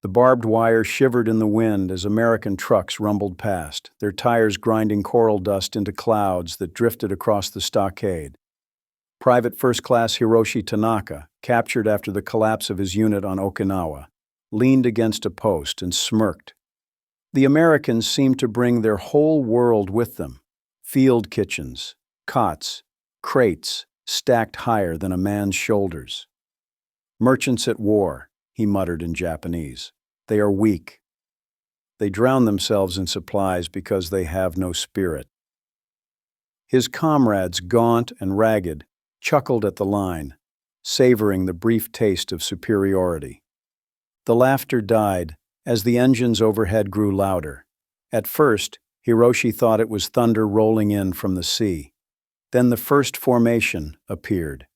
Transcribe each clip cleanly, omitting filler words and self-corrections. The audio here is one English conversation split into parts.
The barbed wire shivered in the wind as American trucks rumbled past, their tires grinding coral dust into clouds that drifted across the stockade. Private First Class Hiroshi Tanaka, captured after the collapse of his unit on Okinawa, leaned against a post and smirked. The Americans seemed to bring their whole world with them. Field kitchens, cots, crates stacked higher than a man's shoulders. "Merchants at war," he muttered in Japanese. "They are weak. They drown themselves in supplies because they have no spirit." His comrades, gaunt and ragged, chuckled at the line, savoring the brief taste of superiority. The laughter died as the engines overhead grew louder. At first, Hiroshi thought it was thunder rolling in from the sea. Then the first formation appeared.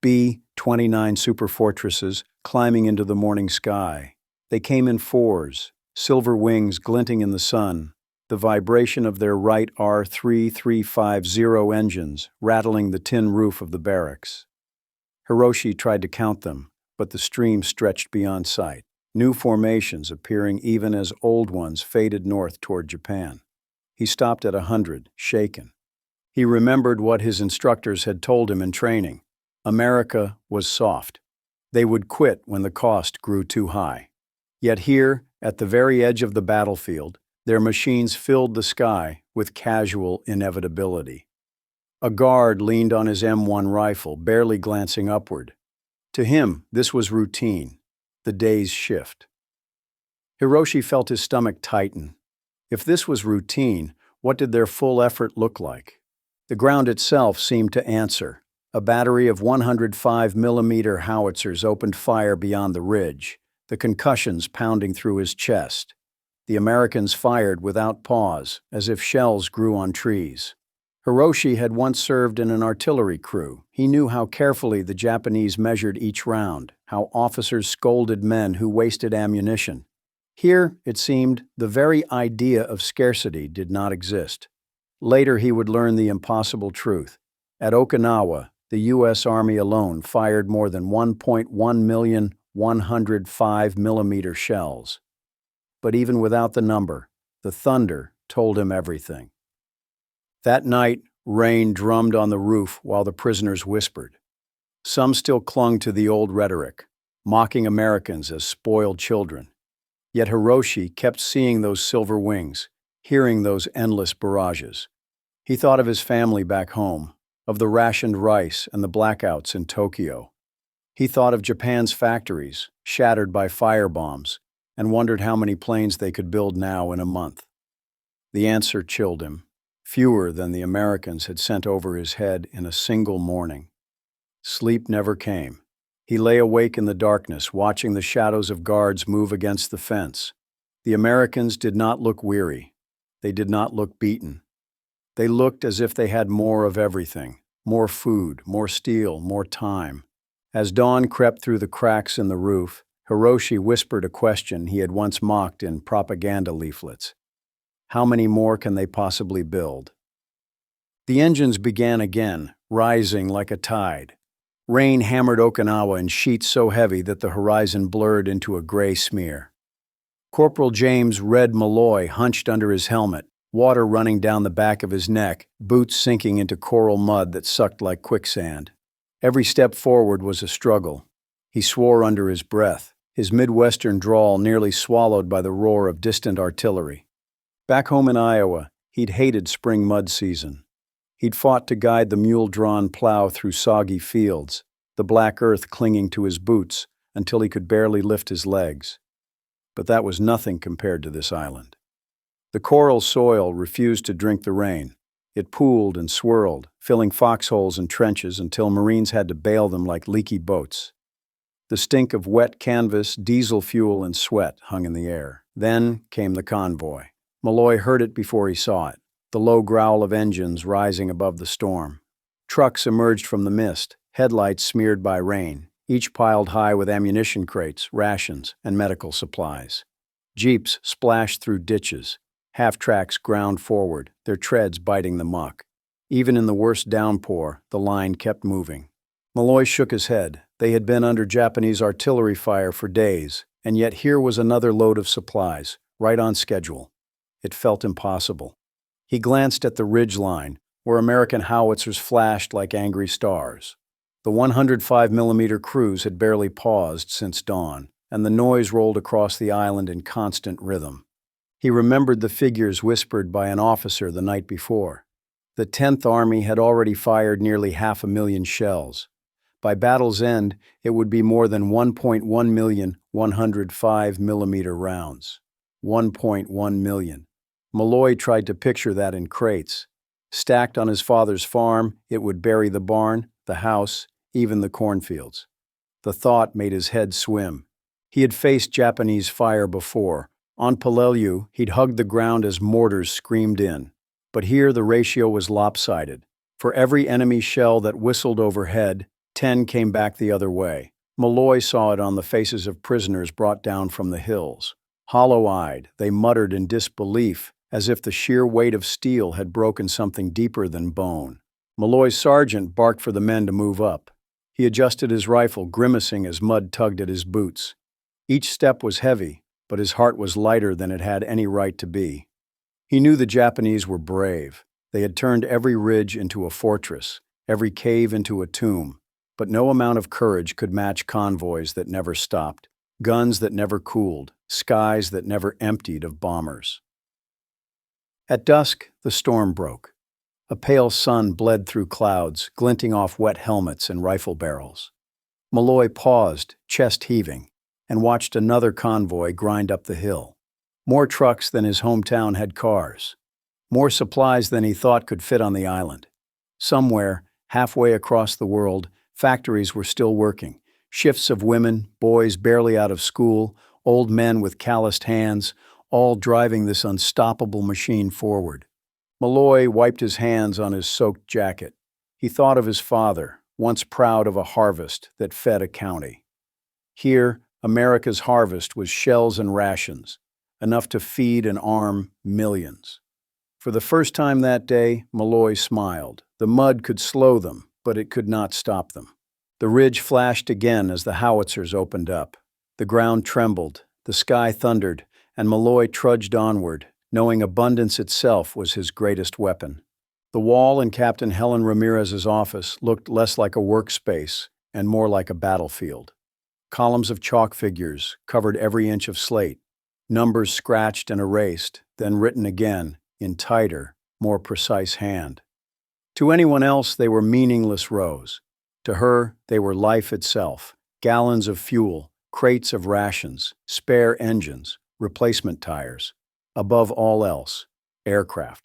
B-29 superfortresses climbing into the morning sky. They came in fours, silver wings glinting in the sun, the vibration of their Wright R3350 engines rattling the tin roof of the barracks. Hiroshi tried to count them, but the stream stretched beyond sight, new formations appearing even as old ones faded north toward Japan. He stopped at 100, shaken. He remembered what his instructors had told him in training. America was soft. They would quit when the cost grew too high. Yet here, at the very edge of the battlefield, their machines filled the sky with casual inevitability. A guard leaned on his M1 rifle, barely glancing upward. To him, this was routine, the day's shift. Hiroshi felt his stomach tighten. If this was routine, what did their full effort look like? The ground itself seemed to answer. A battery of 105mm howitzers opened fire beyond the ridge, the concussions pounding through his chest. The Americans fired without pause, as if shells grew on trees. Hiroshi had once served in an artillery crew. He knew how carefully the Japanese measured each round, how officers scolded men who wasted ammunition. Here, it seemed, the very idea of scarcity did not exist. Later he would learn the impossible truth. At Okinawa, the U.S. Army alone fired more than 1.1 million 105mm shells. But even without the number, the thunder told him everything. That night, rain drummed on the roof while the prisoners whispered. Some still clung to the old rhetoric, mocking Americans as spoiled children. Yet Hiroshi kept seeing those silver wings, hearing those endless barrages. He thought of his family back home, of the rationed rice and the blackouts in Tokyo. He thought of Japan's factories, shattered by firebombs, and wondered how many planes they could build now in a month. The answer chilled him. Fewer than the Americans had sent over his head in a single morning. Sleep never came. He lay awake in the darkness, watching the shadows of guards move against the fence. The Americans did not look weary. They did not look beaten. They looked as if they had more of everything, more food, more steel, more time. As dawn crept through the cracks in the roof, Hiroshi whispered a question he had once mocked in propaganda leaflets. How many more can they possibly build? The engines began again, rising like a tide. Rain hammered Okinawa in sheets so heavy that the horizon blurred into a gray smear. Corporal James Red Malloy hunched under his helmet, water running down the back of his neck, boots sinking into coral mud that sucked like quicksand. Every step forward was a struggle. He swore under his breath, his Midwestern drawl nearly swallowed by the roar of distant artillery. Back home in Iowa, he'd hated spring mud season. He'd fought to guide the mule-drawn plow through soggy fields, the black earth clinging to his boots until he could barely lift his legs. But that was nothing compared to this island. The coral soil refused to drink the rain. It pooled and swirled, filling foxholes and trenches until Marines had to bail them like leaky boats. The stink of wet canvas, diesel fuel, and sweat hung in the air. Then came the convoy. Malloy heard it before he saw it, the low growl of engines rising above the storm. Trucks emerged from the mist, headlights smeared by rain, each piled high with ammunition crates, rations, and medical supplies. Jeeps splashed through ditches. Half-tracks ground forward, their treads biting the muck. Even in the worst downpour, the line kept moving. Malloy shook his head. They had been under Japanese artillery fire for days, And yet here was another load of supplies, right on schedule. It felt impossible. He glanced at the ridge line, where American howitzers flashed like angry stars. The 105mm crews had barely paused since dawn, and the noise rolled across the island in constant rhythm. He remembered the figures whispered by an officer the night before. The 10th Army had already fired nearly 500,000 shells. By battle's end, it would be more than 1.1 million 105mm rounds. 1.1 million. Malloy tried to picture that in crates. Stacked on his father's farm, it would bury the barn, the house, even the cornfields. The thought made his head swim. He had faced Japanese fire before. On Peleliu, he'd hugged the ground as mortars screamed in. But here the ratio was lopsided. For every enemy shell that whistled overhead, 10 came back the other way. Malloy saw it on the faces of prisoners brought down from the hills. Hollow-eyed, they muttered in disbelief, as if the sheer weight of steel had broken something deeper than bone. Malloy's sergeant barked for the men to move up. He adjusted his rifle, grimacing as mud tugged at his boots. Each step was heavy, but his heart was lighter than it had any right to be. He knew the Japanese were brave. They had turned every ridge into a fortress, every cave into a tomb. But no amount of courage could match convoys that never stopped, guns that never cooled, skies that never emptied of bombers. At dusk, the storm broke. A pale sun bled through clouds, glinting off wet helmets and rifle barrels. Malloy paused, chest heaving, and watched another convoy grind up the hill. More trucks than his hometown had cars. More supplies than he thought could fit on the island. Somewhere, halfway across the world, factories were still working. Shifts of women, boys barely out of school, old men with calloused hands, all driving this unstoppable machine forward. Malloy wiped his hands on his soaked jacket. He thought of his father, once proud of a harvest that fed a county. Here, America's harvest was shells and rations, enough to feed and arm millions. For the first time that day, Malloy smiled. The mud could slow them, but it could not stop them. The ridge flashed again as the howitzers opened up. The ground trembled, the sky thundered, and Malloy trudged onward, knowing abundance itself was his greatest weapon. The wall in Captain Helen Ramirez's office looked less like a workspace and more like a battlefield. Columns of chalk figures covered every inch of slate, numbers scratched and erased, then written again in tighter, more precise hand. To anyone else, they were meaningless rows. To her, they were life itself, gallons of fuel, crates of rations, spare engines, replacement tires. Above all else, aircraft.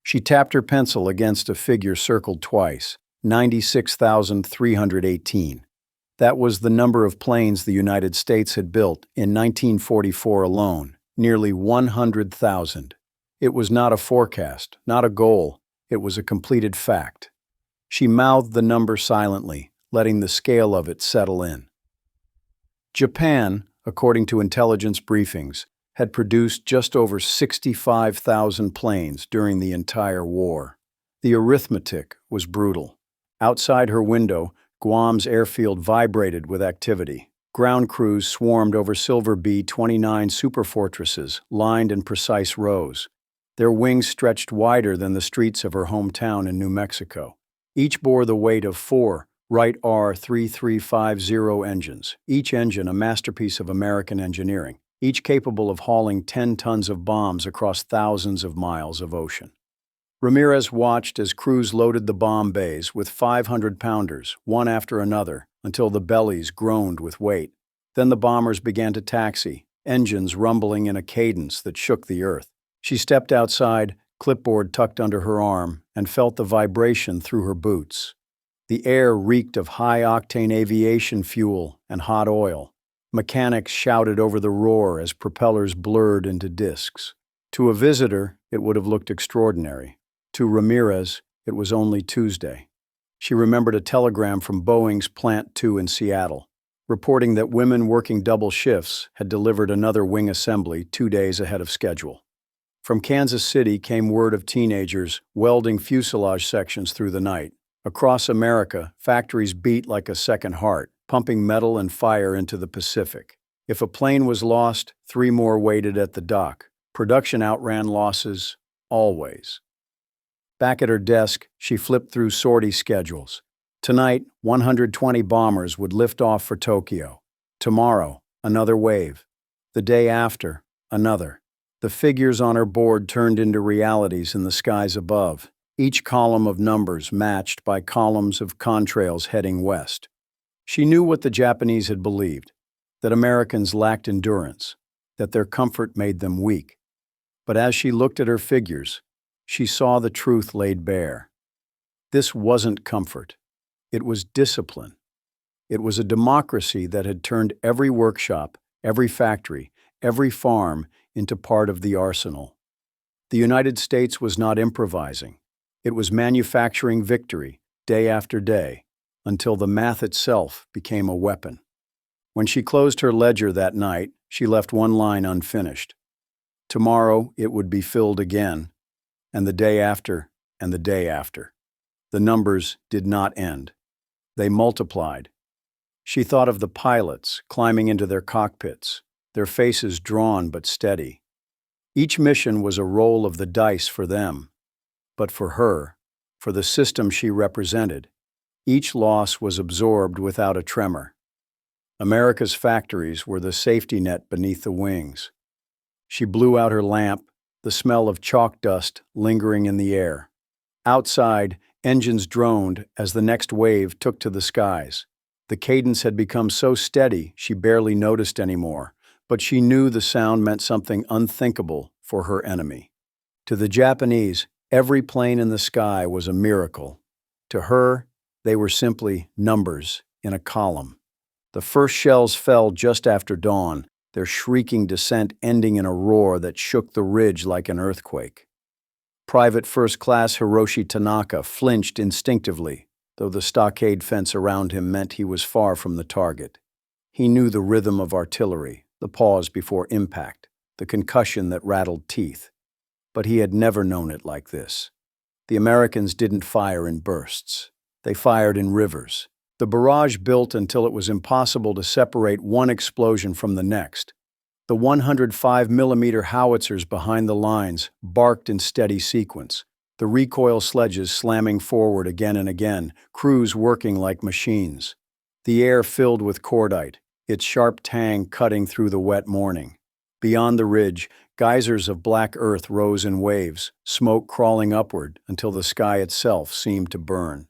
She tapped her pencil against a figure circled twice, 96,318. That was the number of planes the United States had built in 1944 alone, nearly 100,000. It was not a forecast, not a goal. It was a completed fact. She mouthed the number silently, letting the scale of it settle in. Japan, according to intelligence briefings, had produced just over 65,000 planes during the entire war. The arithmetic was brutal. Outside her window, Guam's airfield vibrated with activity. Ground crews swarmed over Silver B-29 superfortresses, lined in precise rows. Their wings stretched wider than the streets of her hometown in New Mexico. Each bore the weight of 4 Wright R-3350 engines, each engine a masterpiece of American engineering, each capable of hauling 10 tons of bombs across thousands of miles of ocean. Ramirez watched as crews loaded the bomb bays with 500-pounders, one after another, until the bellies groaned with weight. Then the bombers began to taxi, engines rumbling in a cadence that shook the earth. She stepped outside, clipboard tucked under her arm, and felt the vibration through her boots. The air reeked of high-octane aviation fuel and hot oil. Mechanics shouted over the roar as propellers blurred into discs. To a visitor, it would have looked extraordinary. To Ramirez, it was only Tuesday. She remembered a telegram from Boeing's Plant 2 in Seattle, reporting that women working double shifts had delivered another wing assembly 2 days ahead of schedule. From Kansas City came word of teenagers welding fuselage sections through the night. Across America, factories beat like a second heart, pumping metal and fire into the Pacific. If a plane was lost, 3 more waited at the dock. Production outran losses, always. Back at her desk, she flipped through sortie schedules. Tonight, 120 bombers would lift off for Tokyo. Tomorrow, another wave. The day after, another. The figures on her board turned into realities in the skies above, each column of numbers matched by columns of contrails heading west. She knew what the Japanese had believed, that Americans lacked endurance, that their comfort made them weak. But as she looked at her figures, she saw the truth laid bare. This wasn't comfort. It was discipline. It was a democracy that had turned every workshop, every factory, every farm into part of the arsenal. The United States was not improvising. It was manufacturing victory, day after day, until the math itself became a weapon. When she closed her ledger that night, she left one line unfinished. Tomorrow it would be filled again, and the day after, and the day after. The numbers did not end. They multiplied. She thought of the pilots climbing into their cockpits, their faces drawn but steady. Each mission was a roll of the dice for them, but for her, for the system she represented, each loss was absorbed without a tremor. America's factories were the safety net beneath the wings. She blew out her lamp, the smell of chalk dust lingering in the air. Outside, engines droned as the next wave took to the skies. The cadence had become so steady she barely noticed anymore, but she knew the sound meant something unthinkable for her enemy. To the Japanese, every plane in the sky was a miracle. To her, they were simply numbers in a column. The first shells fell just after dawn, their shrieking descent ending in a roar that shook the ridge like an earthquake. Private First Class Hiroshi Tanaka flinched instinctively, though the stockade fence around him meant he was far from the target. He knew the rhythm of artillery, the pause before impact, the concussion that rattled teeth. But he had never known it like this. The Americans didn't fire in bursts. They fired in rivers. The barrage built until it was impossible to separate one explosion from the next. The 105mm howitzers behind the lines barked in steady sequence, the recoil sledges slamming forward again and again, crews working like machines. The air filled with cordite, its sharp tang cutting through the wet morning. Beyond the ridge, geysers of black earth rose in waves, smoke crawling upward until the sky itself seemed to burn.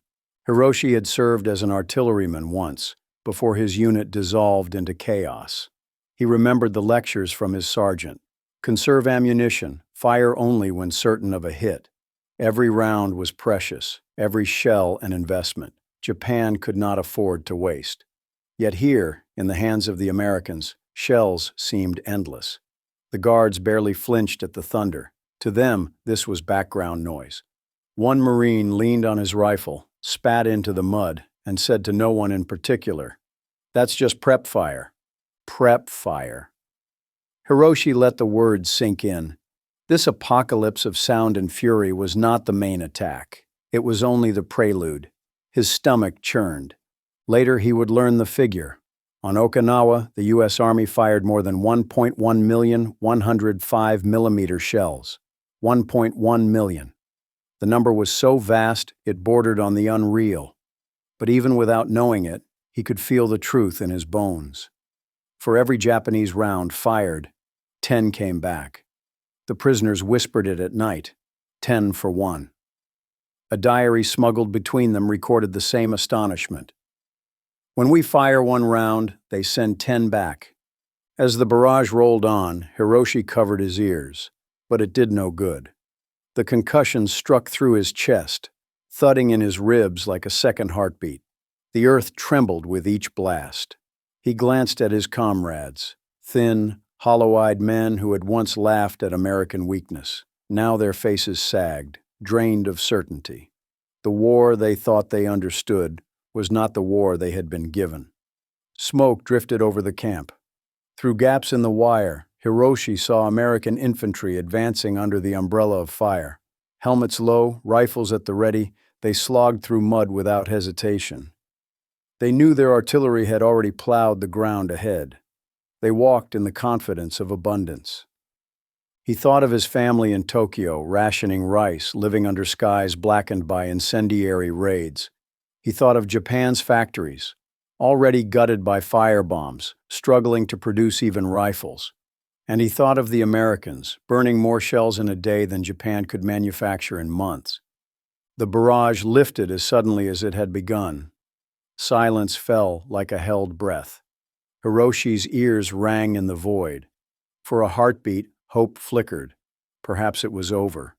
Hiroshi had served as an artilleryman once, before his unit dissolved into chaos. He remembered the lectures from his sergeant. Conserve ammunition, fire only when certain of a hit. Every round was precious, every shell an investment. Japan could not afford to waste. Yet here, in the hands of the Americans, shells seemed endless. The guards barely flinched at the thunder. To them, this was background noise. One Marine leaned on his rifle, spat into the mud, and said to no one in particular, "That's just prep fire." Prep fire. Hiroshi let the words sink in. This apocalypse of sound and fury was not the main attack. It was only the prelude. His stomach churned. Later he would learn the figure. On Okinawa, the U.S. Army fired more than 1.1 million 105mm shells. 1.1 million. The number was so vast, it bordered on the unreal. But even without knowing it, he could feel the truth in his bones. For every Japanese round fired, 10 came back. The prisoners whispered it at night, 10 for 1. A diary smuggled between them recorded the same astonishment. When we fire 1 round, they send 10 back. As the barrage rolled on, Hiroshi covered his ears, but it did no good. The concussion struck through his chest, thudding in his ribs like a second heartbeat. The earth trembled with each blast. He glanced at his comrades, thin, hollow-eyed men who had once laughed at American weakness. Now their faces sagged, drained of certainty. The war they thought they understood was not the war they had been given. Smoke drifted over the camp. Through gaps in the wire, Hiroshi saw American infantry advancing under the umbrella of fire. Helmets low, rifles at the ready, they slogged through mud without hesitation. They knew their artillery had already plowed the ground ahead. They walked in the confidence of abundance. He thought of his family in Tokyo, rationing rice, living under skies blackened by incendiary raids. He thought of Japan's factories, already gutted by firebombs, struggling to produce even rifles. And he thought of the Americans, burning more shells in a day than Japan could manufacture in months. The barrage lifted as suddenly as it had begun. Silence fell like a held breath. Hiroshi's ears rang in the void. For a heartbeat, hope flickered. Perhaps it was over.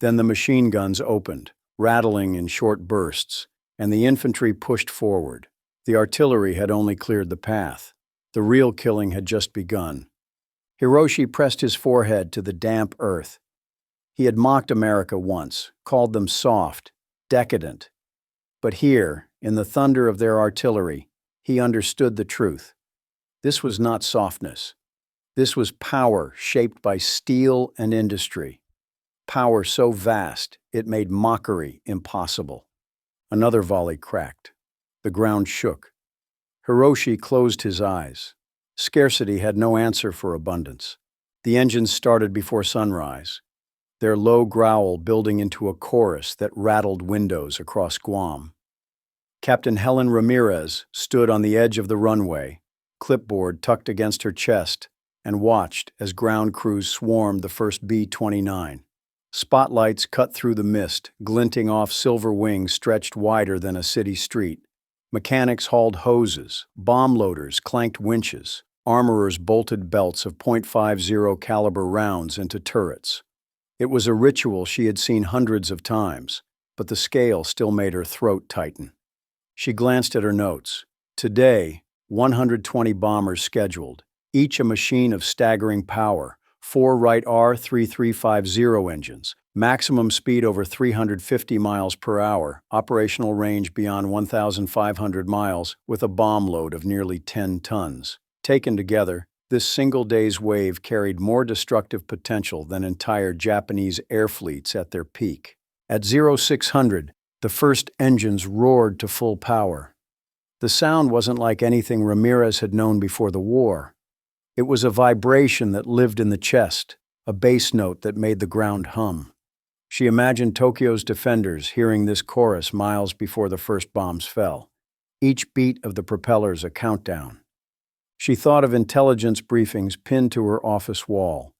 Then the machine guns opened, rattling in short bursts, and the infantry pushed forward. The artillery had only cleared the path. The real killing had just begun. Hiroshi pressed his forehead to the damp earth. He had mocked America once, called them soft, decadent. But here, in the thunder of their artillery, he understood the truth. This was not softness. This was power shaped by steel and industry. Power so vast, it made mockery impossible. Another volley cracked. The ground shook. Hiroshi closed his eyes. Scarcity had no answer for abundance. The engines started before sunrise, their low growl building into a chorus that rattled windows across Guam. Captain Helen Ramirez stood on the edge of the runway, clipboard tucked against her chest, and watched as ground crews swarmed the first B-29. Spotlights cut through the mist, glinting off silver wings stretched wider than a city street. Mechanics hauled hoses, bomb loaders clanked winches, armorers bolted belts of .50 caliber rounds into turrets. It was a ritual she had seen hundreds of times, but the scale still made her throat tighten. She glanced at her notes. Today, 120 bombers scheduled, each a machine of staggering power, 4 Wright R-3350 engines, maximum speed over 350 miles per hour, operational range beyond 1,500 miles, with a bomb load of nearly 10 tons. Taken together, this single day's wave carried more destructive potential than entire Japanese air fleets at their peak. At 0600, the first engines roared to full power. The sound wasn't like anything Ramirez had known before the war. It was a vibration that lived in the chest, a bass note that made the ground hum. She imagined Tokyo's defenders hearing this chorus miles before the first bombs fell, each beat of the propellers a countdown. She thought of intelligence briefings pinned to her office wall.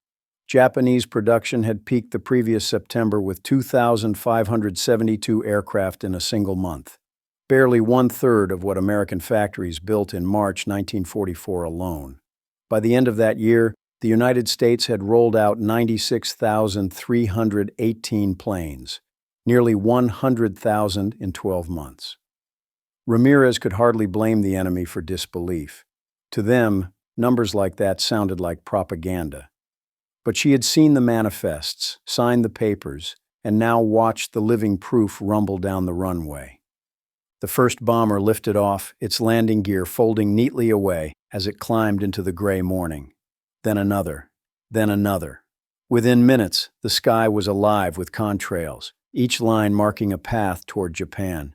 Japanese production had peaked the previous September with 2,572 aircraft in a single month, barely one-third of what American factories built in March 1944 alone. By the end of that year, the United States had rolled out 96,318 planes, nearly 100,000 in 12 months. Ramirez could hardly blame the enemy for disbelief. To them, numbers like that sounded like propaganda. But she had seen the manifests, signed the papers, and now watched the living proof rumble down the runway. The first bomber lifted off, its landing gear folding neatly away as it climbed into the gray morning. Then another, then another. Within minutes, the sky was alive with contrails, each line marking a path toward Japan.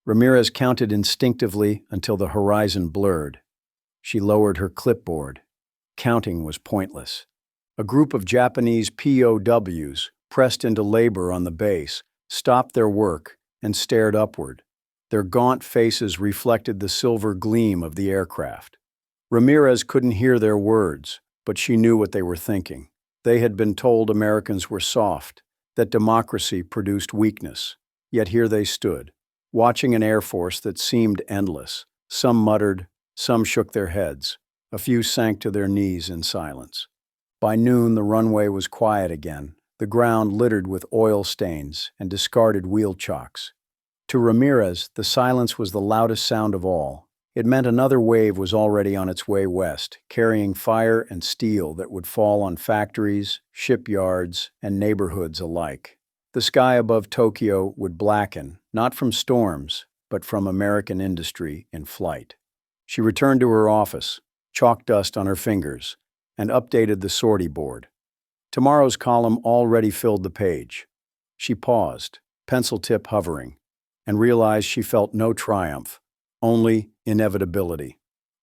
Ramirez counted instinctively until the horizon blurred. She lowered her clipboard. Counting was pointless. A group of Japanese POWs, pressed into labor on the base, stopped their work and stared upward. Their gaunt faces reflected the silver gleam of the aircraft. Ramirez couldn't hear their words, but she knew what they were thinking. They had been told Americans were soft, that democracy produced weakness. Yet here they stood, watching an air force that seemed endless. Some muttered, some shook their heads. A few sank to their knees in silence. By noon, the runway was quiet again, the ground littered with oil stains and discarded wheel chocks. To Ramirez, the silence was the loudest sound of all. It meant another wave was already on its way west, carrying fire and steel that would fall on factories, shipyards, and neighborhoods alike. The sky above Tokyo would blacken, not from storms, but from American industry in flight. She returned to her office, chalk dust on her fingers, and updated the sortie board. Tomorrow's column already filled the page. She paused, pencil tip hovering, and realized she felt no triumph, only inevitability.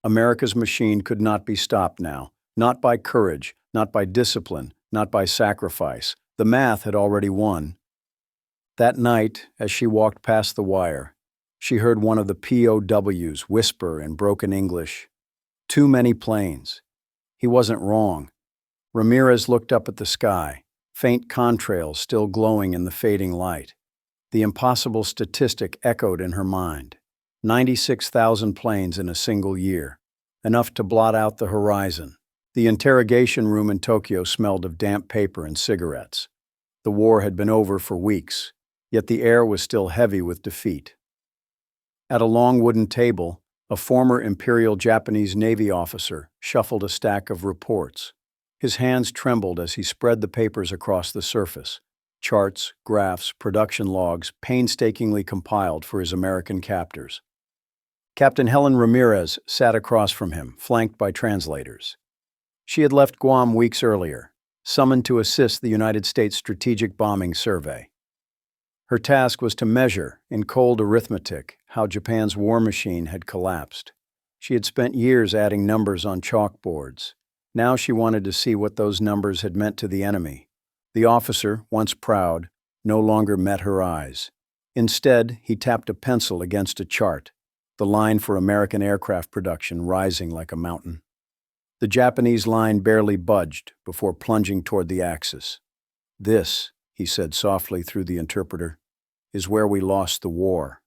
America's machine could not be stopped now, not by courage, not by discipline, not by sacrifice. The math had already won. That night, as she walked past the wire, she heard one of the POWs whisper in broken English, "Too many planes." He wasn't wrong. Ramirez looked up at the sky, faint contrails still glowing in the fading light. The impossible statistic echoed in her mind. 96,000 planes in a single year, enough to blot out the horizon. The interrogation room in Tokyo smelled of damp paper and cigarettes. The war had been over for weeks, yet the air was still heavy with defeat. At a long wooden table, a former Imperial Japanese Navy officer shuffled a stack of reports. His hands trembled as he spread the papers across the surface. Charts, graphs, production logs, painstakingly compiled for his American captors. Captain Helen Ramirez sat across from him, flanked by translators. She had left Guam weeks earlier, summoned to assist the United States Strategic Bombing Survey. Her task was to measure, in cold arithmetic, how Japan's war machine had collapsed. She had spent years adding numbers on chalkboards. Now she wanted to see what those numbers had meant to the enemy. The officer, once proud, no longer met her eyes. Instead, he tapped a pencil against a chart, the line for American aircraft production rising like a mountain. The Japanese line barely budged before plunging toward the axis. "This," he said softly through the interpreter, "is where we lost the war."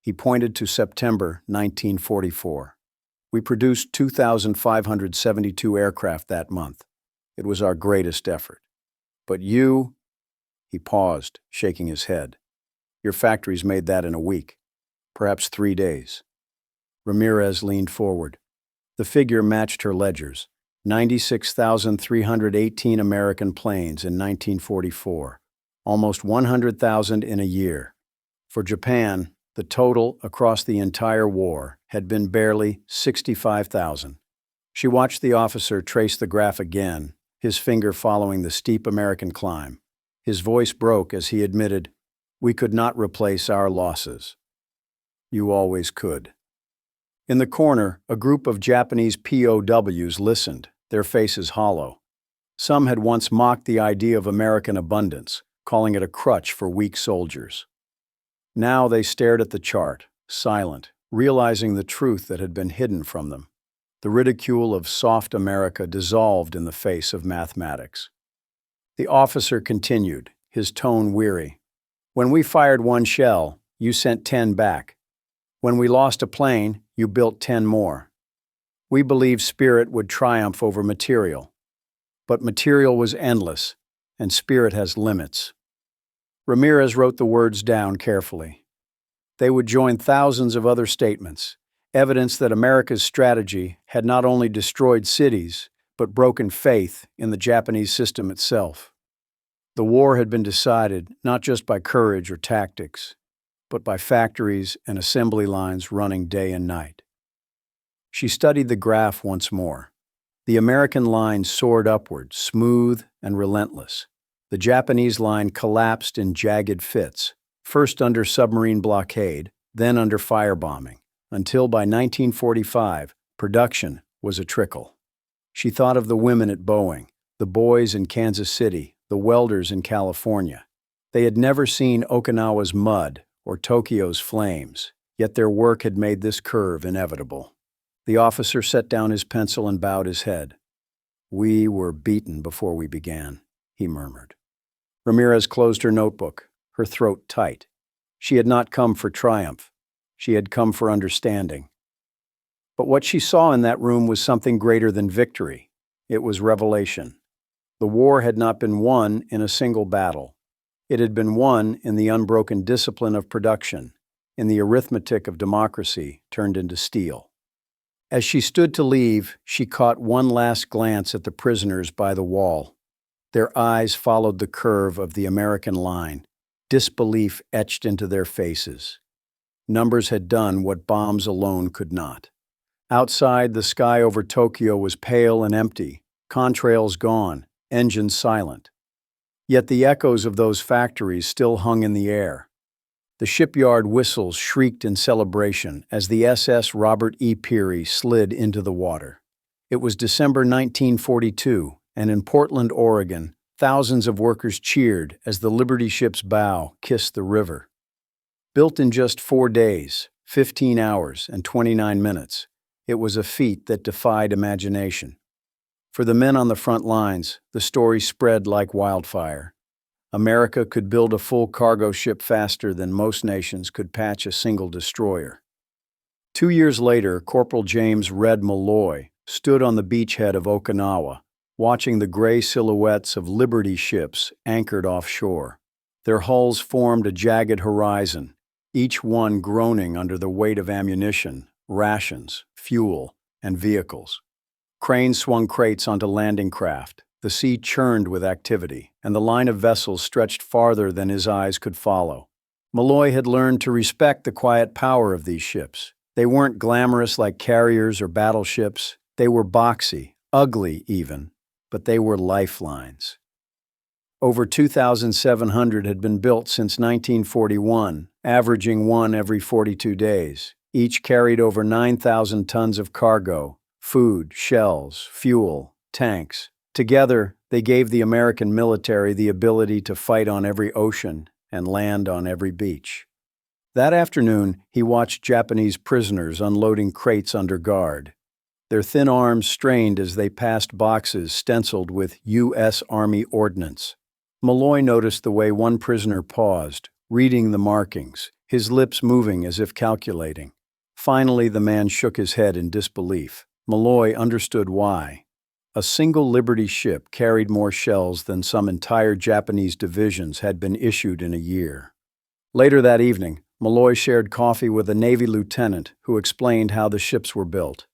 He pointed to September 1944. "We produced 2,572 aircraft that month. It was our greatest effort. But you—" He paused, shaking his head. "Your factories made that in a week, perhaps 3 days." Ramirez leaned forward. The figure matched her ledgers. 96,318 American planes in 1944, almost 100,000 in a year. For Japan, the total across the entire war had been barely 65,000. She watched the officer trace the graph again, his finger following the steep American climb. His voice broke as he admitted, "We could not replace our losses." "You always could." In the corner, a group of Japanese POWs listened, their faces hollow. Some had once mocked the idea of American abundance, calling it a crutch for weak soldiers. Now they stared at the chart, silent, realizing the truth that had been hidden from them. The ridicule of soft America dissolved in the face of mathematics. The officer continued, his tone weary. "When we fired one shell, you sent 10 back. When we lost a plane, you built 10 more. We believed spirit would triumph over material. But material was endless, and spirit has limits." Ramirez wrote the words down carefully. They would join thousands of other statements, evidence that America's strategy had not only destroyed cities, but broken faith in the Japanese system itself. The war had been decided not just by courage or tactics, but by factories and assembly lines running day and night. She studied the graph once more. The American line soared upward, smooth and relentless. The Japanese line collapsed in jagged fits, first under submarine blockade, then under firebombing, until by 1945, production was a trickle. She thought of the women at Boeing, the boys in Kansas City, the welders in California. They had never seen Okinawa's mud or Tokyo's flames, yet their work had made this curve inevitable. The officer set down his pencil and bowed his head. "We were beaten before we began," he murmured. Ramirez closed her notebook, her throat tight. She had not come for triumph. She had come for understanding. But what she saw in that room was something greater than victory. It was revelation. The war had not been won in a single battle. It had been won in the unbroken discipline of production, in the arithmetic of democracy turned into steel. As she stood to leave, she caught one last glance at the prisoners by the wall. Their eyes followed the curve of the American line, disbelief etched into their faces. Numbers had done what bombs alone could not. Outside, the sky over Tokyo was pale and empty, contrails gone, engines silent. Yet the echoes of those factories still hung in the air. The shipyard whistles shrieked in celebration as the SS Robert E. Peary slid into the water. It was December 1942, and in Portland, Oregon, thousands of workers cheered as the Liberty ship's bow kissed the river. Built in just 4 days, 15 hours, and 29 minutes, it was a feat that defied imagination. For the men on the front lines, the story spread like wildfire. America could build a full cargo ship faster than most nations could patch a single destroyer. 2 years later, Corporal James "Red" Malloy stood on the beachhead of Okinawa, watching the gray silhouettes of Liberty ships anchored offshore. Their hulls formed a jagged horizon, each one groaning under the weight of ammunition, rations, fuel, and vehicles. Cranes swung crates onto landing craft. The sea churned with activity, and the line of vessels stretched farther than his eyes could follow. Malloy had learned to respect the quiet power of these ships. They weren't glamorous like carriers or battleships. They were boxy, ugly even, but they were lifelines. Over 2,700 had been built since 1941, averaging one every 42 days. Each carried over 9,000 tons of cargo, food, shells, fuel, tanks. Together, they gave the American military the ability to fight on every ocean and land on every beach. That afternoon, he watched Japanese prisoners unloading crates under guard. Their thin arms strained as they passed boxes stenciled with U.S. Army ordnance. Malloy noticed the way one prisoner paused, reading the markings, his lips moving as if calculating. Finally, the man shook his head in disbelief. Malloy understood why. A single Liberty ship carried more shells than some entire Japanese divisions had been issued in a year. Later that evening, Malloy shared coffee with a Navy lieutenant who explained how the ships were built.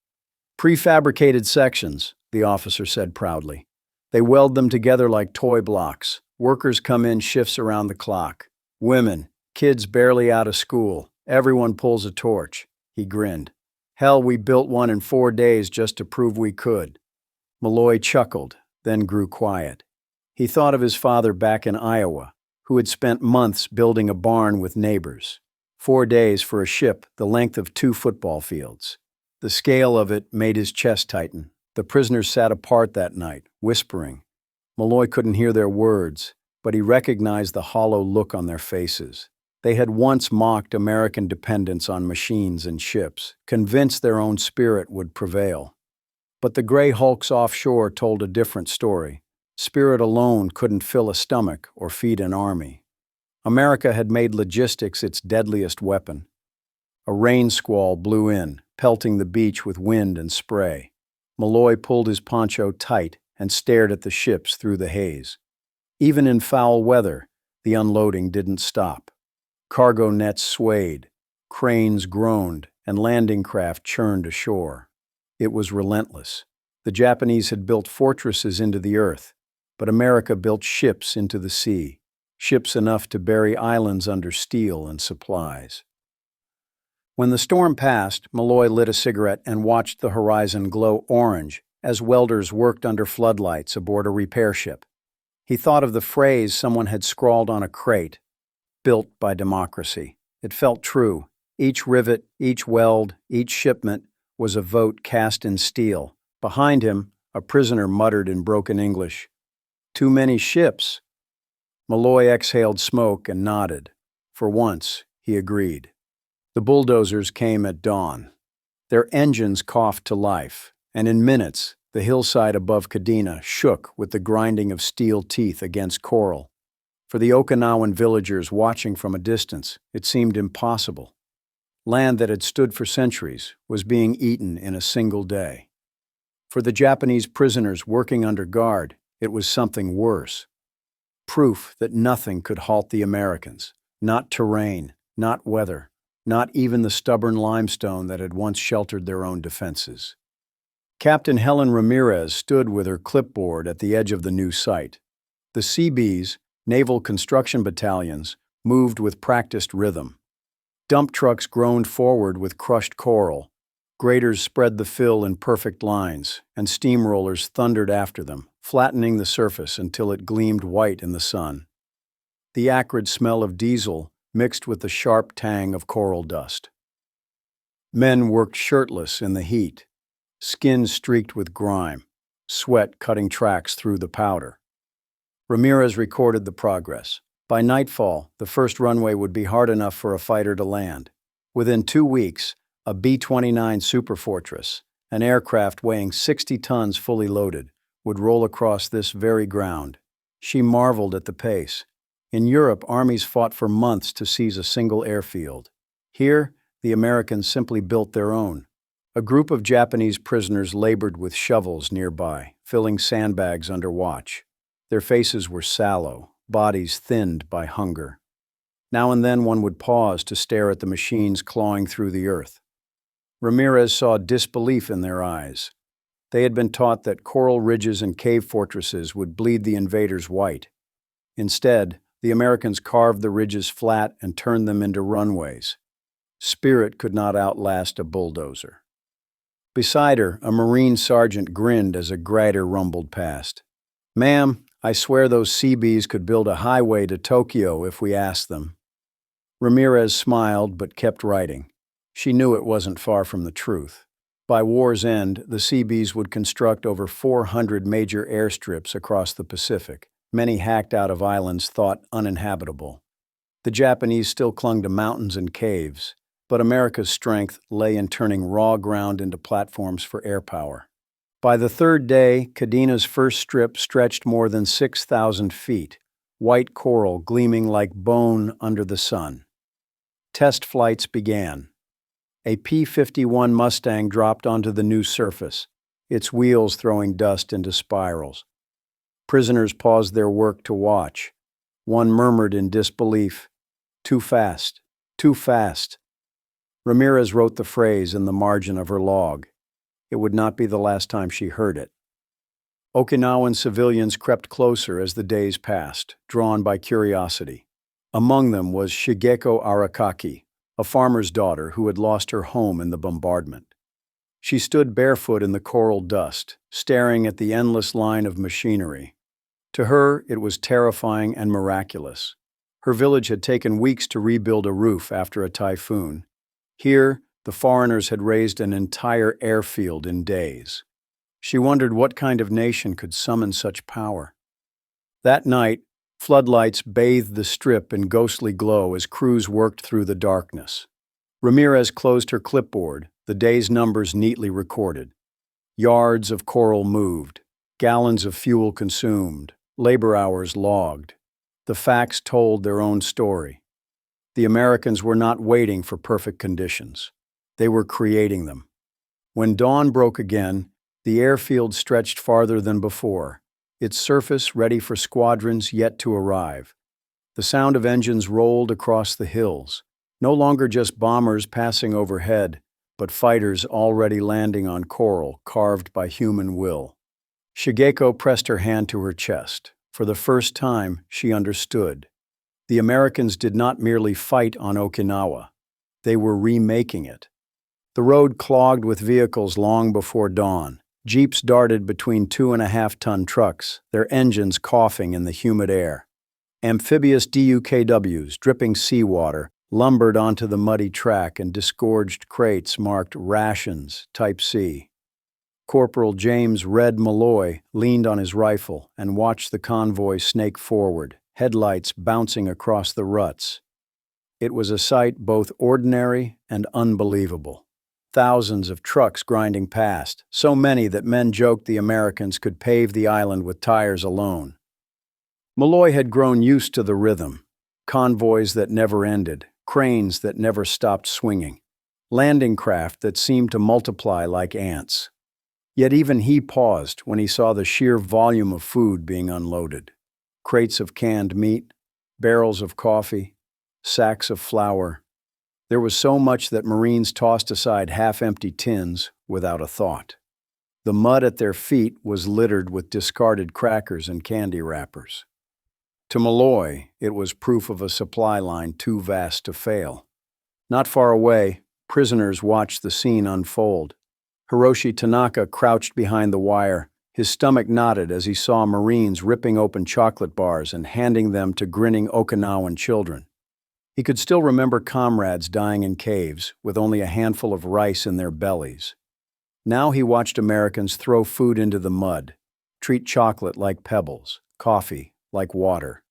Prefabricated sections, the officer said proudly. They weld them together like toy blocks. Workers come in shifts around the clock. Women, kids barely out of school. Everyone pulls a torch. He grinned. Hell, we built one in 4 days just to prove we could. Malloy chuckled, then grew quiet. He thought of his father back in Iowa, who had spent months building a barn with neighbors. 4 days for a ship the length of 2 football fields. The scale of it made his chest tighten. The prisoners sat apart that night, whispering. Malloy couldn't hear their words, but he recognized the hollow look on their faces. They had once mocked American dependence on machines and ships, convinced their own spirit would prevail. But the gray hulks offshore told a different story. Spirit alone couldn't fill a stomach or feed an army. America had made logistics its deadliest weapon. A rain squall blew in, pelting the beach with wind and spray. Malloy pulled his poncho tight and stared at the ships through the haze. Even in foul weather, the unloading didn't stop. Cargo nets swayed, cranes groaned, and landing craft churned ashore. It was relentless. The Japanese had built fortresses into the earth, but America built ships into the sea, ships enough to bury islands under steel and supplies. When the storm passed, Malloy lit a cigarette and watched the horizon glow orange as welders worked under floodlights aboard a repair ship. He thought of the phrase someone had scrawled on a crate, "Built by democracy." It felt true. Each rivet, each weld, each shipment was a vote cast in steel. Behind him, a prisoner muttered in broken English, "Too many ships." Malloy exhaled smoke and nodded. For once, he agreed. The bulldozers came at dawn. Their engines coughed to life, and in minutes, the hillside above Kadena shook with the grinding of steel teeth against coral. For the Okinawan villagers watching from a distance, it seemed impossible. Land that had stood for centuries was being eaten in a single day. For the Japanese prisoners working under guard, it was something worse. Proof that nothing could halt the Americans, not terrain, not weather, not even the stubborn limestone that had once sheltered their own defenses. Captain Helen Ramirez stood with her clipboard at the edge of the new site. The Seabees, naval construction battalions, moved with practiced rhythm. Dump trucks groaned forward with crushed coral. Graders spread the fill in perfect lines, and steamrollers thundered after them, flattening the surface until it gleamed white in the sun. The acrid smell of diesel mixed with the sharp tang of coral dust. Men worked shirtless in the heat, skins streaked with grime, sweat cutting tracks through the powder. Ramirez recorded the progress. By nightfall, the first runway would be hard enough for a fighter to land. Within 2 weeks, a B-29 Superfortress, an aircraft weighing 60 tons fully loaded, would roll across this very ground. She marveled at the pace. In Europe, armies fought for months to seize a single airfield. Here, the Americans simply built their own. A group of Japanese prisoners labored with shovels nearby, filling sandbags under watch. Their faces were sallow, bodies thinned by hunger. Now and then one would pause to stare at the machines clawing through the earth. Ramirez saw disbelief in their eyes. They had been taught that coral ridges and cave fortresses would bleed the invaders white. Instead, the Americans carved the ridges flat and turned them into runways. Spirit could not outlast a bulldozer. Beside her, a Marine sergeant grinned as a grider rumbled past. "Ma'am, I swear those Seabees could build a highway to Tokyo if we asked them." Ramirez smiled but kept writing. She knew it wasn't far from the truth. By war's end, the Seabees would construct over 400 major airstrips across the Pacific, many hacked out of islands thought uninhabitable. The Japanese still clung to mountains and caves, but America's strength lay in turning raw ground into platforms for air power. By the third day, Cadena's first strip stretched more than 6,000 feet, white coral gleaming like bone under the sun. Test flights began. A P-51 Mustang dropped onto the new surface, its wheels throwing dust into spirals. Prisoners paused their work to watch. One murmured in disbelief, "Too fast, too fast." Ramirez wrote the phrase in the margin of her log. It would not be the last time she heard it. Okinawan civilians crept closer as the days passed, drawn by curiosity. Among them was Shigeko Arakaki, a farmer's daughter who had lost her home in the bombardment. She stood barefoot in the coral dust, staring at the endless line of machinery. To her, it was terrifying and miraculous. Her village had taken weeks to rebuild a roof after a typhoon. Here, the foreigners had raised an entire airfield in days. She wondered what kind of nation could summon such power. That night, floodlights bathed the strip in ghostly glow as crews worked through the darkness. Ramirez closed her clipboard, the day's numbers neatly recorded. Yards of coral moved, gallons of fuel consumed, labor hours logged. The facts told their own story. The Americans were not waiting for perfect conditions. They were creating them. When dawn broke again, the airfield stretched farther than before, its surface ready for squadrons yet to arrive. The sound of engines rolled across the hills, no longer just bombers passing overhead, but fighters already landing on coral carved by human will. Shigeko pressed her hand to her chest. For the first time, she understood. The Americans did not merely fight on Okinawa. They were remaking it. The road clogged with vehicles long before dawn. Jeeps darted between 2.5-ton trucks, their engines coughing in the humid air. Amphibious DUKWs, dripping seawater, lumbered onto the muddy track, and disgorged crates marked Rations, Type C. Corporal James Red Malloy leaned on his rifle and watched the convoy snake forward, headlights bouncing across the ruts. It was a sight both ordinary and unbelievable. Thousands of trucks grinding past, so many that men joked the Americans could pave the island with tires alone. Malloy had grown used to the rhythm. Convoys that never ended, cranes that never stopped swinging, landing craft that seemed to multiply like ants. Yet even he paused when he saw the sheer volume of food being unloaded. Crates of canned meat, barrels of coffee, sacks of flour. There was so much that Marines tossed aside half-empty tins without a thought. The mud at their feet was littered with discarded crackers and candy wrappers. To Malloy, it was proof of a supply line too vast to fail. Not far away, prisoners watched the scene unfold. Hiroshi Tanaka crouched behind the wire. His stomach knotted as he saw Marines ripping open chocolate bars and handing them to grinning Okinawan children. He could still remember comrades dying in caves with only a handful of rice in their bellies. Now he watched Americans throw food into the mud, treat chocolate like pebbles, coffee like water.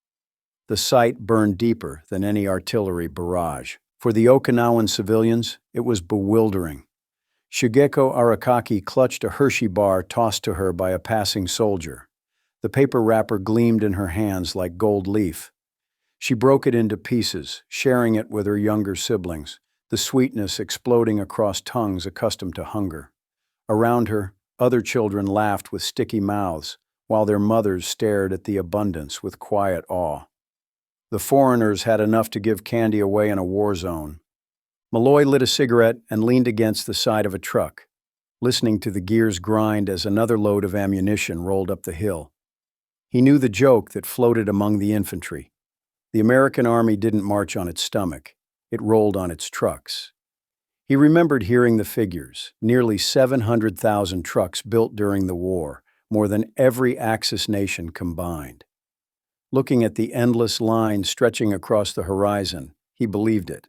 The sight burned deeper than any artillery barrage. For the Okinawan civilians, it was bewildering. Shigeko Arakaki clutched a Hershey bar tossed to her by a passing soldier. The paper wrapper gleamed in her hands like gold leaf. She broke it into pieces, sharing it with her younger siblings, the sweetness exploding across tongues accustomed to hunger. Around her, other children laughed with sticky mouths, while their mothers stared at the abundance with quiet awe. The foreigners had enough to give candy away in a war zone. Malloy lit a cigarette and leaned against the side of a truck, listening to the gears grind as another load of ammunition rolled up the hill. He knew the joke that floated among the infantry. The American army didn't march on its stomach. It rolled on its trucks. He remembered hearing the figures, nearly 700,000 trucks built during the war, more than every Axis nation combined. Looking at the endless line stretching across the horizon, he believed it.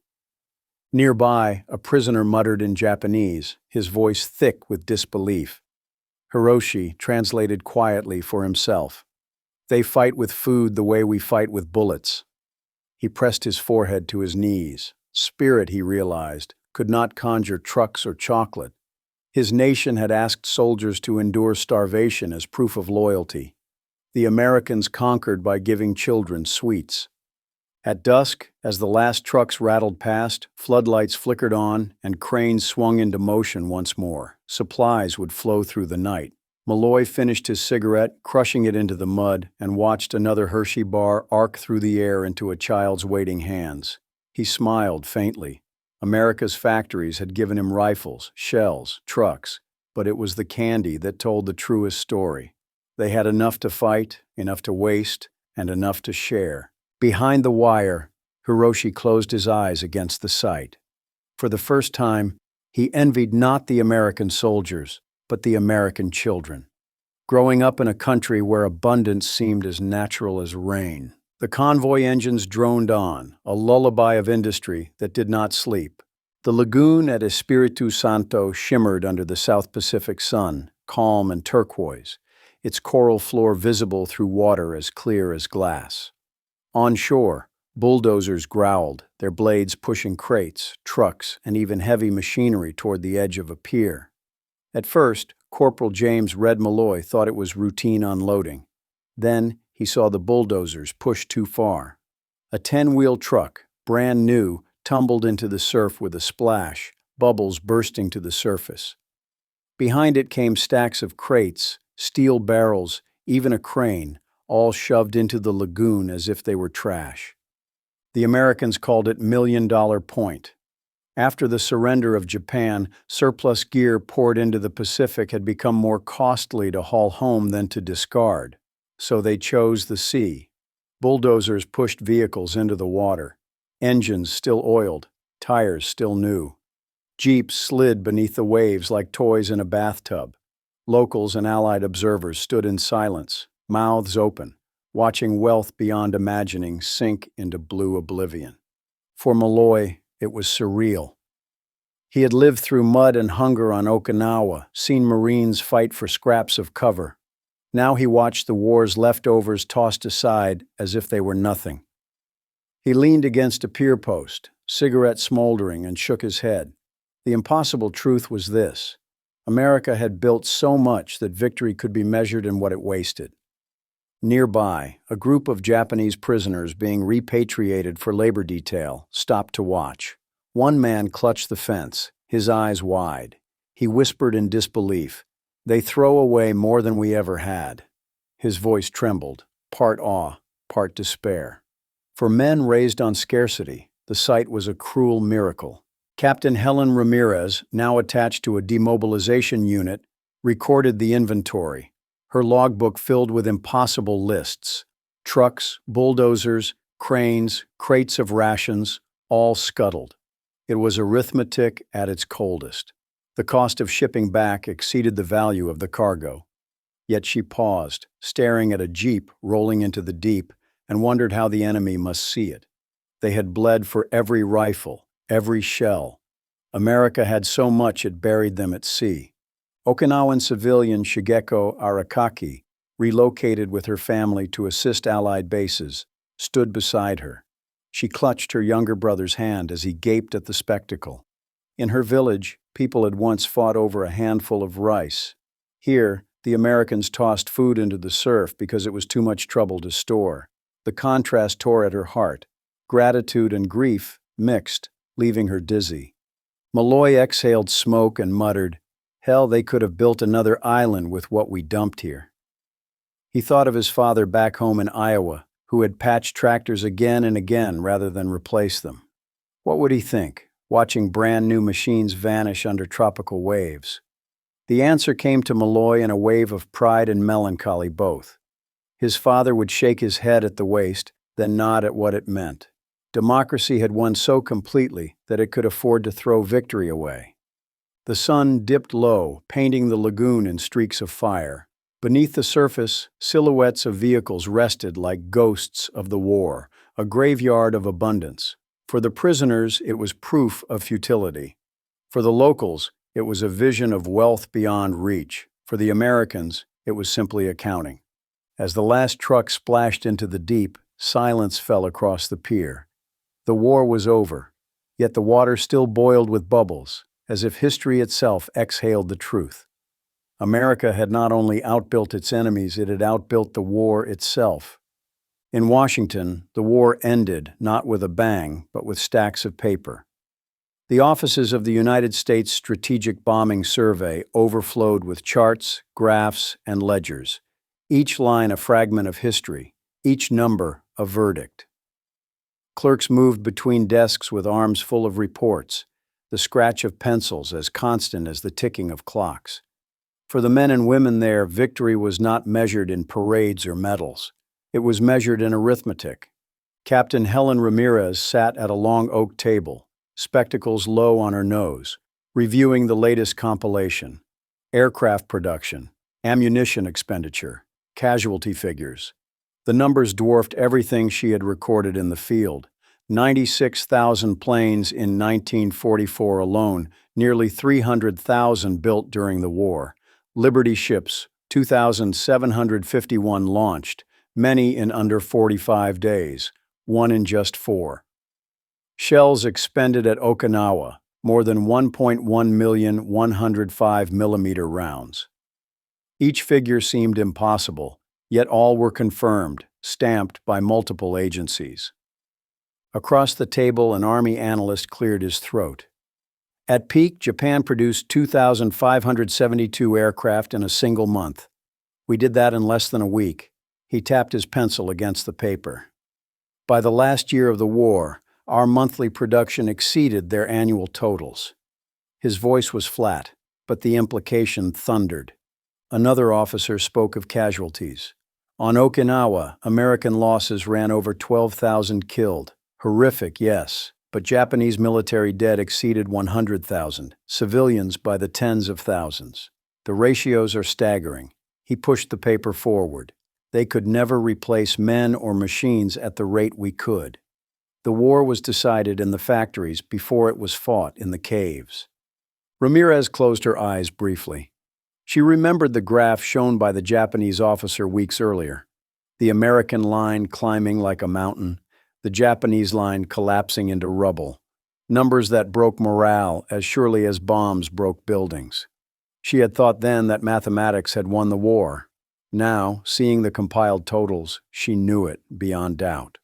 Nearby, a prisoner muttered in Japanese, his voice thick with disbelief. Hiroshi translated quietly for himself. "They fight with food the way we fight with bullets." He pressed his forehead to his knees. Spirit, he realized, could not conjure trucks or chocolate. His nation had asked soldiers to endure starvation as proof of loyalty. The Americans conquered by giving children sweets. At dusk, as the last trucks rattled past, floodlights flickered on and cranes swung into motion once more. Supplies would flow through the night. Malloy finished his cigarette, crushing it into the mud, and watched another Hershey bar arc through the air into a child's waiting hands. He smiled faintly. America's factories had given him rifles, shells, trucks, but it was the candy that told the truest story. They had enough to fight, enough to waste, and enough to share. Behind the wire, Hiroshi closed his eyes against the sight. For the first time, he envied not the American soldiers, but the American children. Growing up in a country where abundance seemed as natural as rain. The convoy engines droned on, a lullaby of industry that did not sleep. The lagoon at Espiritu Santo shimmered under the South Pacific sun, calm and turquoise, its coral floor visible through water as clear as glass. On shore, bulldozers growled, their blades pushing crates, trucks, and even heavy machinery toward the edge of a pier. At first, Corporal James Red Malloy thought it was routine unloading. Then, he saw the bulldozers push too far. A 10-wheel truck, brand new, tumbled into the surf with a splash, bubbles bursting to the surface. Behind it came stacks of crates, steel barrels, even a crane, all shoved into the lagoon as if they were trash. The Americans called it $1 Million Point. After the surrender of Japan, surplus gear poured into the Pacific had become more costly to haul home than to discard. So they chose the sea. Bulldozers pushed vehicles into the water. Engines still oiled, tires still new. Jeeps slid beneath the waves like toys in a bathtub. Locals and Allied observers stood in silence, mouths open, watching wealth beyond imagining sink into blue oblivion. For Malloy, it was surreal. He had lived through mud and hunger on Okinawa, seen Marines fight for scraps of cover. Now he watched the war's leftovers tossed aside as if they were nothing. He leaned against a pier post, cigarette smoldering, and shook his head. The impossible truth was this: America had built so much that victory could be measured in what it wasted. Nearby, a group of Japanese prisoners being repatriated for labor detail stopped to watch. One man clutched the fence, his eyes wide. He whispered in disbelief, "They throw away more than we ever had." His voice trembled, part awe, part despair. For men raised on scarcity, the sight was a cruel miracle. Captain Helen Ramirez, now attached to a demobilization unit, recorded the inventory, her logbook filled with impossible lists. Trucks, bulldozers, cranes, crates of rations, all scuttled. It was arithmetic at its coldest. The cost of shipping back exceeded the value of the cargo. Yet she paused, staring at a jeep rolling into the deep, and wondered how the enemy must see it. They had bled for every rifle, every shell. America had so much it buried them at sea. Okinawan civilian Shigeko Arakaki, relocated with her family to assist Allied bases, stood beside her. She clutched her younger brother's hand as he gaped at the spectacle. In her village, people had once fought over a handful of rice. Here, the Americans tossed food into the surf because it was too much trouble to store. The contrast tore at her heart. Gratitude and grief mixed, leaving her dizzy. Malloy exhaled smoke and muttered, "Hell, they could have built another island with what we dumped here." He thought of his father back home in Iowa, who had patched tractors again and again rather than replace them. What would he think, watching brand new machines vanish under tropical waves? The answer came to Malloy in a wave of pride and melancholy both. His father would shake his head at the waste, then nod at what it meant. Democracy had won so completely that it could afford to throw victory away. The sun dipped low, painting the lagoon in streaks of fire. Beneath the surface, silhouettes of vehicles rested like ghosts of the war, a graveyard of abundance. For the prisoners, it was proof of futility. For the locals, it was a vision of wealth beyond reach. For the Americans, it was simply accounting. As the last truck splashed into the deep, silence fell across the pier. The war was over, yet the water still boiled with bubbles, as if history itself exhaled the truth. America had not only outbuilt its enemies, it had outbuilt the war itself. In Washington, the war ended not with a bang, but with stacks of paper. The offices of the United States Strategic Bombing Survey overflowed with charts, graphs, and ledgers, each line a fragment of history, each number a verdict. Clerks moved between desks with arms full of reports, the scratch of pencils as constant as the ticking of clocks. For the men and women there, victory was not measured in parades or medals. It was measured in arithmetic. Captain Helen Ramirez sat at a long oak table, spectacles low on her nose, reviewing the latest compilation: aircraft production, ammunition expenditure, casualty figures. The numbers dwarfed everything she had recorded in the field. 96,000 planes in 1944 alone, nearly 300,000 built during the war. Liberty ships, 2,751 launched, many in under 45 days, one in just 4. Shells expended at Okinawa, more than 1.1 million 105mm rounds. Each figure seemed impossible, yet all were confirmed, stamped by multiple agencies. Across the table, an Army analyst cleared his throat. At peak, Japan produced 2,572 aircraft in a single month. We did that in less than a week. He tapped his pencil against the paper. By the last year of the war, our monthly production exceeded their annual totals. His voice was flat, but the implication thundered. Another officer spoke of casualties. On Okinawa, American losses ran over 12,000 killed. Horrific, yes, but Japanese military dead exceeded 100,000, civilians by the tens of thousands. The ratios are staggering. He pushed the paper forward. They could never replace men or machines at the rate we could. The war was decided in the factories before it was fought in the caves. Ramirez closed her eyes briefly. She remembered the graph shown by the Japanese officer weeks earlier. The American line climbing like a mountain, the Japanese line collapsing into rubble. Numbers that broke morale as surely as bombs broke buildings. She had thought then that mathematics had won the war. Now, seeing the compiled totals, she knew it beyond doubt.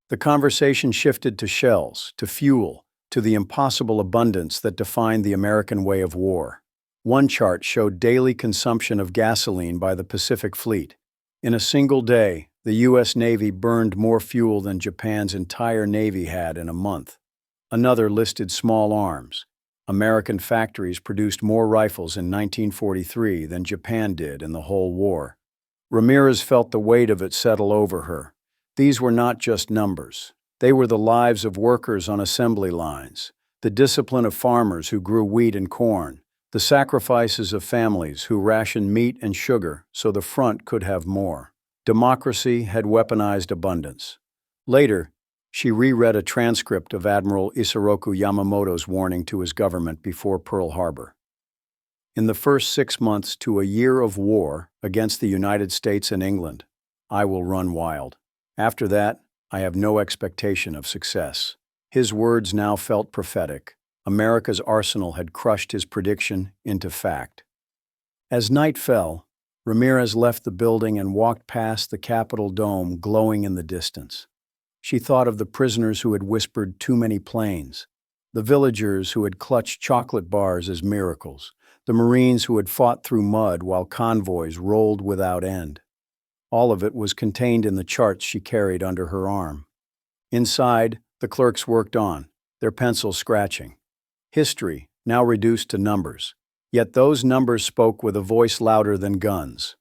The conversation shifted to shells, to fuel, to the impossible abundance that defined the American way of war. One chart showed daily consumption of gasoline by the Pacific Fleet. In a single day, the U.S. Navy burned more fuel than Japan's entire Navy had in a month. Another listed small arms. American factories produced more rifles in 1943 than Japan did in the whole war. Ramirez felt the weight of it settle over her. These were not just numbers. They were the lives of workers on assembly lines, the discipline of farmers who grew wheat and corn, the sacrifices of families who rationed meat and sugar so the front could have more. Democracy had weaponized abundance. Later, She reread a transcript of Admiral Isoroku Yamamoto's warning to his government before Pearl Harbor. In the first 6 months to a year of war against the United States and England, I will run wild. After that, I have no expectation of success. His words now felt prophetic. America's arsenal had crushed his prediction into fact. As night fell, Ramirez left the building and walked past the Capitol dome glowing in the distance. She thought of the prisoners who had whispered too many planes, the villagers who had clutched chocolate bars as miracles, the Marines who had fought through mud while convoys rolled without end. All of it was contained in the charts she carried under her arm. Inside, the clerks worked on, their pencils scratching. History, now reduced to numbers. Yet those numbers spoke with a voice louder than guns.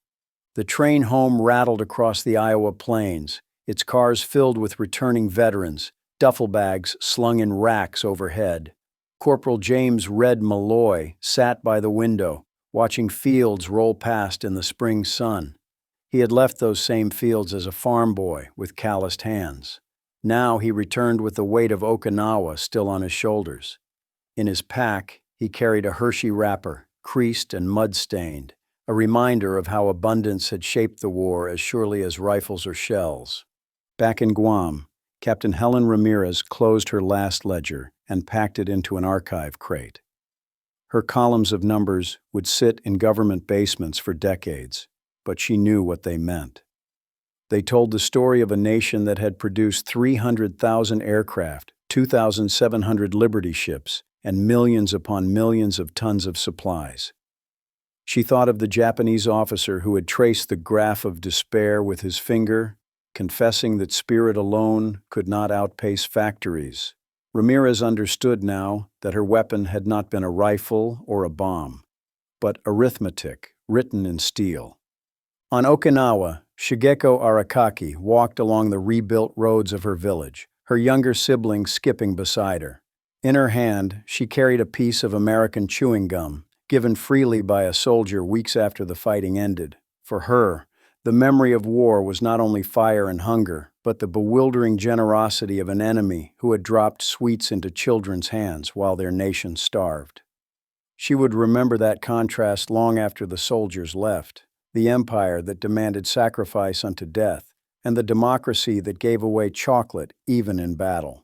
The train home rattled across the Iowa plains, its cars filled with returning veterans, duffel bags slung in racks overhead. Corporal James Red Malloy sat by the window, watching fields roll past in the spring sun. He had left those same fields as a farm boy with calloused hands. Now he returned with the weight of Okinawa still on his shoulders. In his pack, he carried a Hershey wrapper, creased and mud-stained, a reminder of how abundance had shaped the war as surely as rifles or shells. Back in Guam, Captain Helen Ramirez closed her last ledger and packed it into an archive crate. Her columns of numbers would sit in government basements for decades, but she knew what they meant. They told the story of a nation that had produced 300,000 aircraft, 2,700 Liberty ships, and millions upon millions of tons of supplies. She thought of the Japanese officer who had traced the graph of despair with his finger, confessing that spirit alone could not outpace factories. Ramirez understood now that her weapon had not been a rifle or a bomb, but arithmetic written in steel. On Okinawa, Shigeko Arakaki walked along the rebuilt roads of her village, her younger sibling skipping beside her. In her hand, she carried a piece of American chewing gum, given freely by a soldier weeks after the fighting ended. For her, the memory of war was not only fire and hunger, but the bewildering generosity of an enemy who had dropped sweets into children's hands while their nation starved. She would remember that contrast long after the soldiers left, the empire that demanded sacrifice unto death, and the democracy that gave away chocolate even in battle.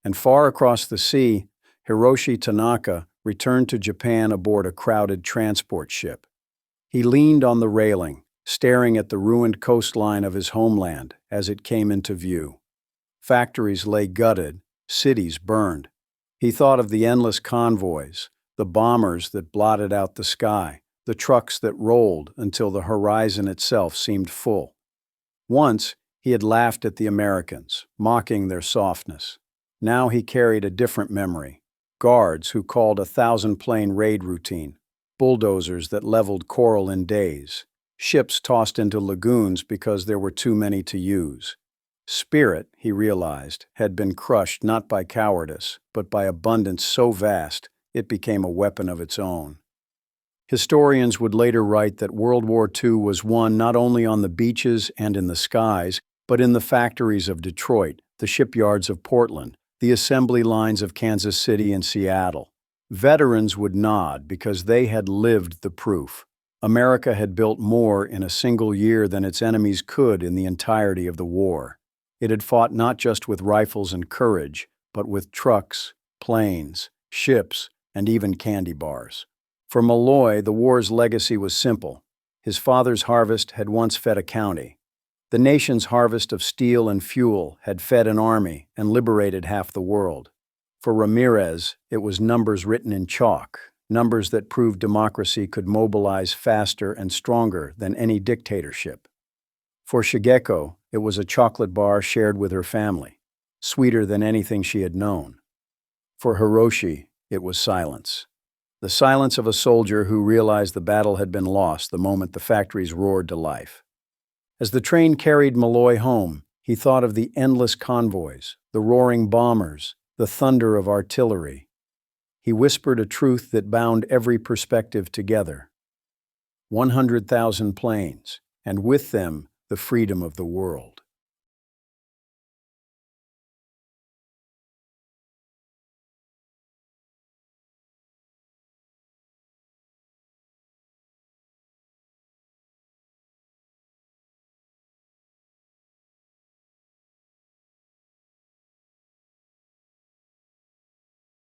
And far across the sea, Hiroshi Tanaka returned to Japan aboard a crowded transport ship. He leaned on the railing, staring at the ruined coastline of his homeland as it came into view. Factories lay gutted, cities burned. He thought of the endless convoys, the bombers that blotted out the sky, the trucks that rolled until the horizon itself seemed full. Once, he had laughed at the Americans, mocking their softness. Now he carried a different memory. Guards who called a 1,000-plane raid routine, bulldozers that leveled coral in days, ships tossed into lagoons because there were too many to use. Spirit, he realized, had been crushed not by cowardice, but by abundance so vast it became a weapon of its own. Historians would later write that World War II was won not only on the beaches and in the skies, but in the factories of Detroit, the shipyards of Portland, the assembly lines of Kansas City and Seattle. Veterans would nod because they had lived the proof. America had built more in a single year than its enemies could in the entirety of the war. It had fought not just with rifles and courage, but with trucks, planes, ships, and even candy bars. For Malloy, the war's legacy was simple. His father's harvest had once fed a county. The nation's harvest of steel and fuel had fed an army and liberated half the world. For Ramirez, it was numbers written in chalk, numbers that proved democracy could mobilize faster and stronger than any dictatorship. For Shigeko, it was a chocolate bar shared with her family, sweeter than anything she had known. For Hiroshi, it was silence. The silence of a soldier who realized the battle had been lost the moment the factories roared to life. As the train carried Malloy home, he thought of the endless convoys, the roaring bombers, the thunder of artillery. He whispered a truth that bound every perspective together. 100,000 planes, and with them the freedom of the world.